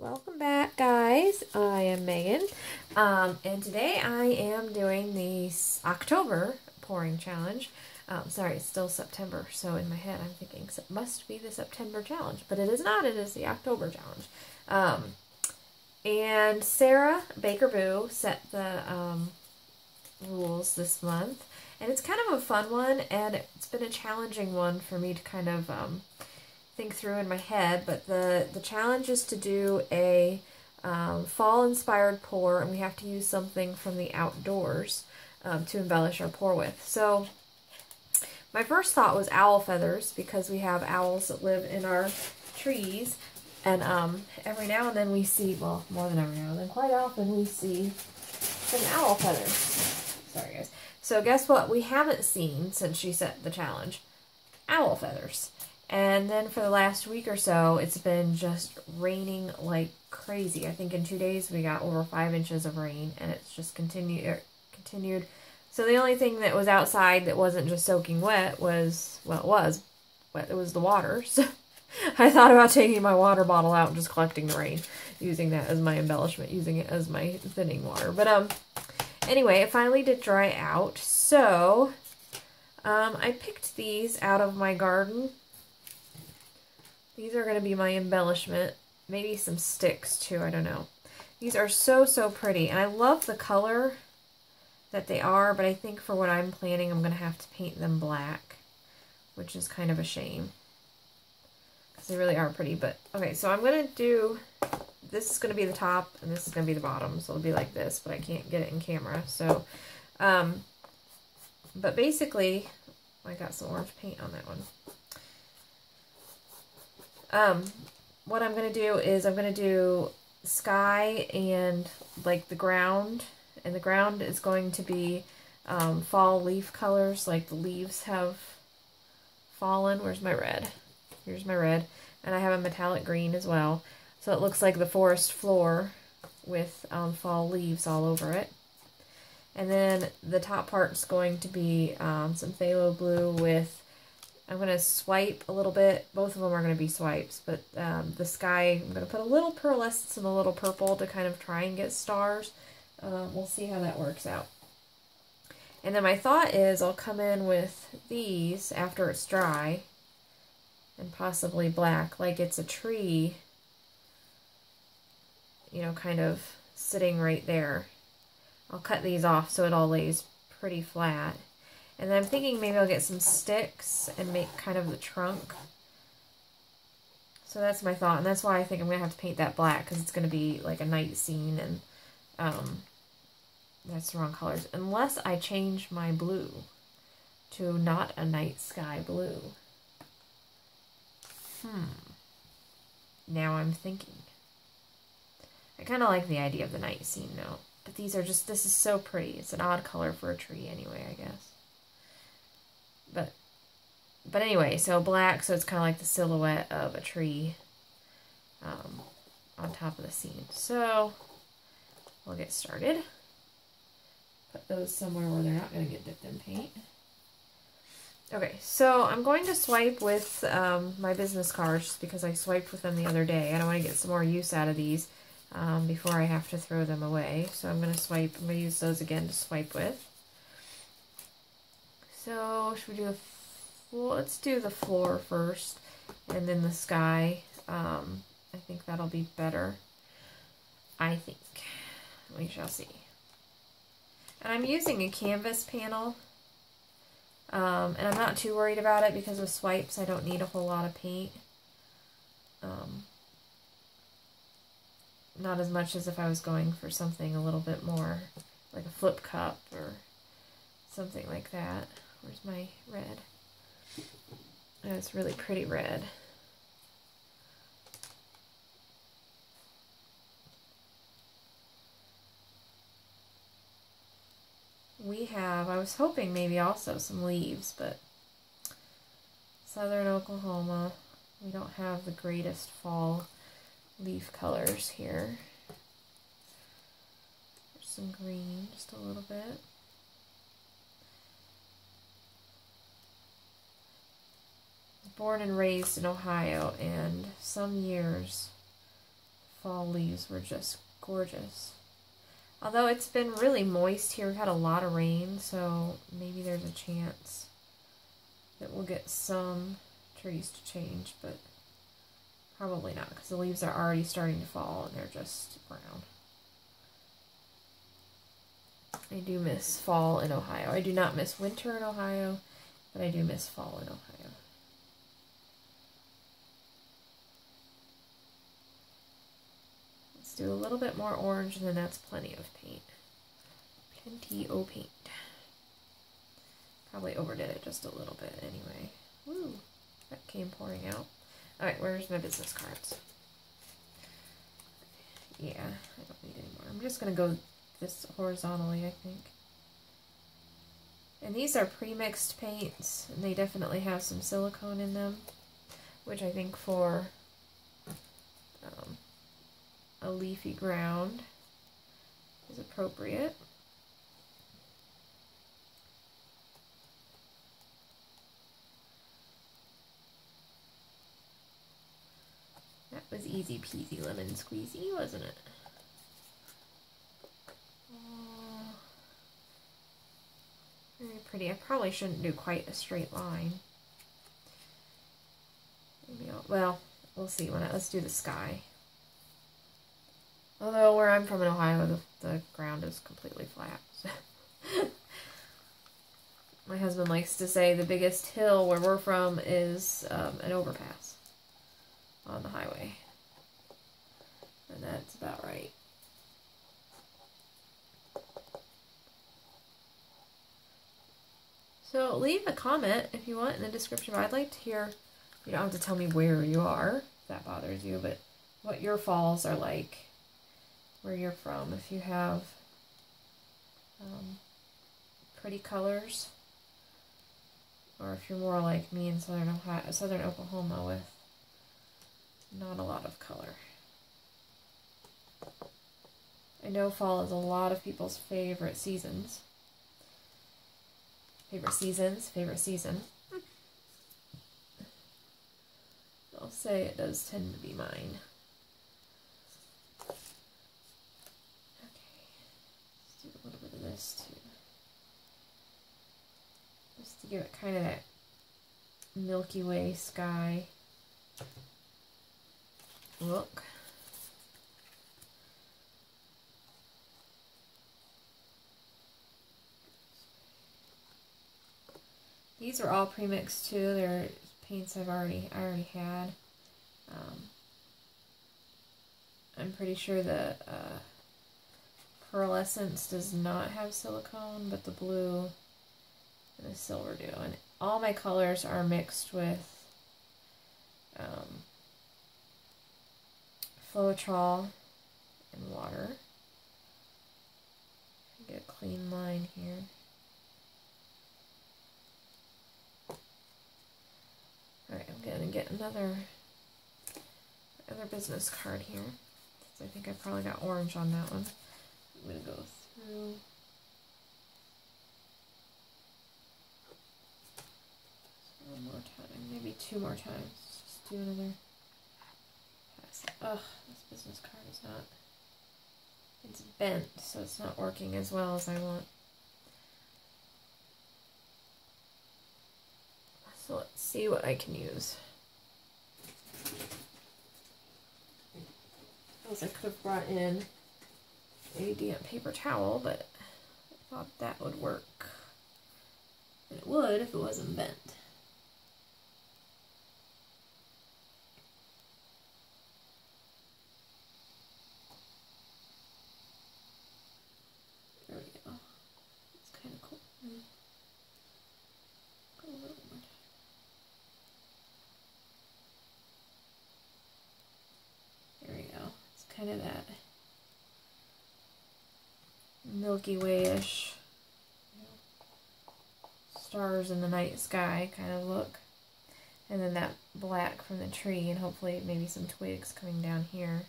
Welcome back, guys. I am Megan, and today I am doing the October pouring challenge. Sorry, it's still September, so in my head I'm thinking it must be the September challenge, but it is not. It is the October challenge. And Sarah Baker Boo set the rules this month, and it's kind of a fun one, and it's been a challenging one for me to kind of think through in my head, but the challenge is to do a fall-inspired pour, and we have to use something from the outdoors to embellish our pour with. So my first thought was owl feathers, because we have owls that live in our trees, and every now and then we see, well, more than every now and then, quite often we see some owl feathers. Sorry, guys. So guess what we haven't seen since she set the challenge? Owl feathers. And then for the last week or so, it's been just raining like crazy. I think in 2 days we got over 5 inches of rain, and it's just continued. So the only thing that was outside that wasn't just soaking wet was, well, it was wet. It was the water. So I thought about taking my water bottle out and just collecting the rain, using that as my embellishment, using it as my thinning water. But anyway, it finally did dry out. So I picked these out of my garden. These are going to be my embellishment. Maybe some sticks too, I don't know. These are so, so pretty. And I love the color that they are, but I think for what I'm planning, I'm going to have to paint them black, which is kind of a shame, because they really are pretty. But okay, so I'm going to do, this is going to be the top, and this is going to be the bottom. So it'll be like this, but I can't get it in camera. So, but basically, I got some orange paint on that one. What I'm going to do is I'm going to do sky and like the ground, and the ground is going to be fall leaf colors, like the leaves have fallen. Where's my red? Here's my red. And I have a metallic green as well. So it looks like the forest floor with fall leaves all over it. And then the top part is going to be some phthalo blue with, I'm going to swipe a little bit. Both of them are going to be swipes, but the sky, I'm going to put a little pearlescence and a little purple to kind of try and get stars. We'll see how that works out. And then my thought is I'll come in with these after it's dry, and possibly black, like it's a tree, you know, kind of sitting right there. I'll cut these off so it all lays pretty flat. And then I'm thinking maybe I'll get some sticks and make kind of the trunk. So that's my thought, and that's why I think I'm going to have to paint that black, because it's going to be like a night scene, and that's the wrong colors. Unless I change my blue to not a night sky blue. Now I'm thinking. I kind of like the idea of the night scene though. But these are just, this is so pretty. It's an odd color for a tree anyway, I guess. But anyway, so black, so it's kind of like the silhouette of a tree on top of the scene. So we'll get started. Put those somewhere where they're not going to get dipped in paint. Okay, so I'm going to swipe with my business cards, just because I swiped with them the other day. I don't want to get some more use out of these before I have to throw them away. So I'm going to swipe. I'm going to use those again to swipe with. So should we do let's do the floor first, and then the sky. I think that'll be better. I think. We shall see. And I'm using a canvas panel, and I'm not too worried about it, because with swipes I don't need a whole lot of paint. Not as much as if I was going for something a little bit more like a flip cup or something like that. Where's my red? Oh, it's really pretty red. We have, I was hoping maybe also some leaves, but southern Oklahoma, we don't have the greatest fall leaf colors here. There's some green, just a little bit. Born and raised in Ohio, and some years fall leaves were just gorgeous. Although it's been really moist here, we've had a lot of rain, so maybe there's a chance that we'll get some trees to change, but probably not, because the leaves are already starting to fall and they're just brown. I do miss fall in Ohio. I do not miss winter in Ohio, but I do miss fall in Ohio. Let's do a little bit more orange, and then that's plenty of paint. Plenty of paint. Probably overdid it just a little bit anyway. Woo! That came pouring out. Alright, where's my business cards? Yeah, I don't need any more. I'm just going to go this horizontally, I think. And these are pre-mixed paints, and they definitely have some silicone in them, which I think for a leafy ground is appropriate. That was easy peasy lemon squeezy, wasn't it? Very pretty. I probably shouldn't do quite a straight line. Maybe well, we'll see. Let's do the sky. Although where I'm from in Ohio, the ground is completely flat. So. My husband likes to say the biggest hill where we're from is an overpass on the highway. And that's about right. So leave a comment if you want in the description. I'd like to hear, you don't have to tell me where you are, if that bothers you, but what your falls are like, where you're from. If you have pretty colors, or if you're more like me in southern Oklahoma with not a lot of color. I know fall is a lot of people's favorite seasons. Favorite season. I'll say it does tend to be mine. Okay, let's do a little bit of this too. Just to give it kind of that Milky Way sky look. These are all pre-mixed too. They're paints I already had. I'm pretty sure the Pearlescence does not have silicone, but the blue and the silver do. And all my colors are mixed with Floetrol and water. Get a clean line here. Alright, I'm going to get another business card here. So I think I probably got orange on that one. I'm going to go through. One more time, maybe two more times. Just do another pass. Ugh, this business card is not, it's bent, so it's not working as well as I want. So let's see what I can use. I could have brought in a damp paper towel, but I thought that would work. And it would if it wasn't bent. There we go. It's kind of cool. Go a little more. There we go. It's kind of that Milky Way-ish, stars in the night sky kind of look. And then that black from the tree, and hopefully maybe some twigs coming down here.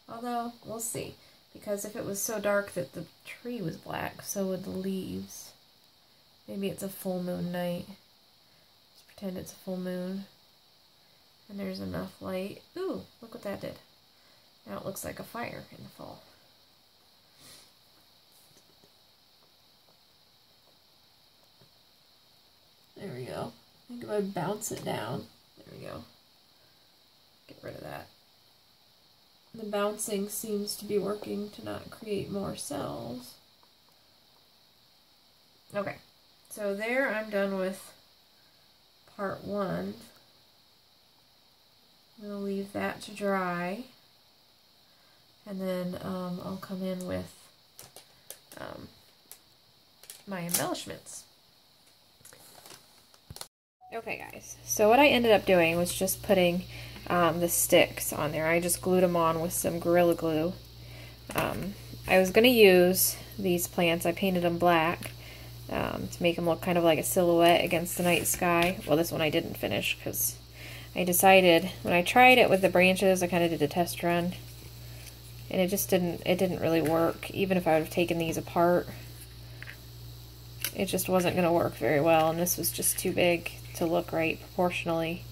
Although, we'll see. Because if it was so dark that the tree was black, so would the leaves. Maybe it's a full moon night. Just pretend it's a full moon. And there's enough light. Ooh, look what that did. Now it looks like a fire in the fall. There we go. I think if I bounce it down, there we go. Get rid of that. The bouncing seems to be working to not create more cells. Okay, so there I'm done with part 1. I'm going to leave that to dry. And then I'll come in with my embellishments. Okay guys, so what I ended up doing was just putting the sticks on there. I just glued them on with some Gorilla Glue. I was going to use these plants, I painted them black to make them look kind of like a silhouette against the night sky. Well, this one I didn't finish because I decided, when I tried it with the branches, I kind of did a test run, and it didn't really work. Even if I would have taken these apart, it just wasn't going to work very well, and this was just too big to look right proportionally.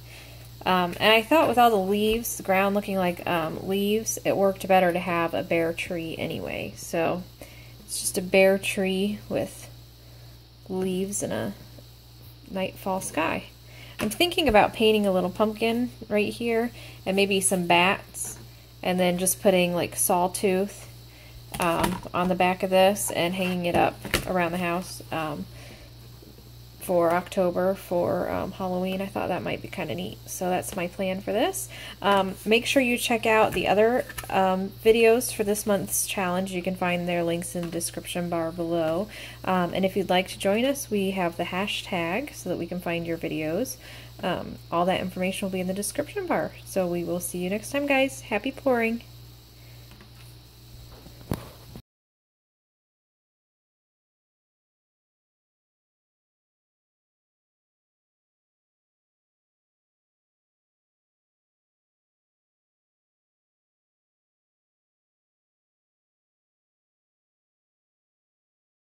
And I thought with all the leaves, the ground looking like leaves, it worked better to have a bare tree anyway. So it's just a bare tree with leaves and a nightfall sky. I'm thinking about painting a little pumpkin right here and maybe some bats, and then just putting like sawtooth on the back of this and hanging it up around the house for October for Halloween. I thought that might be kind of neat. So that's my plan for this. Make sure you check out the other videos for this month's challenge. You can find their links in the description bar below. And if you'd like to join us, we have the hashtag so that we can find your videos. All that information will be in the description bar. So we will see you next time, guys. Happy pouring!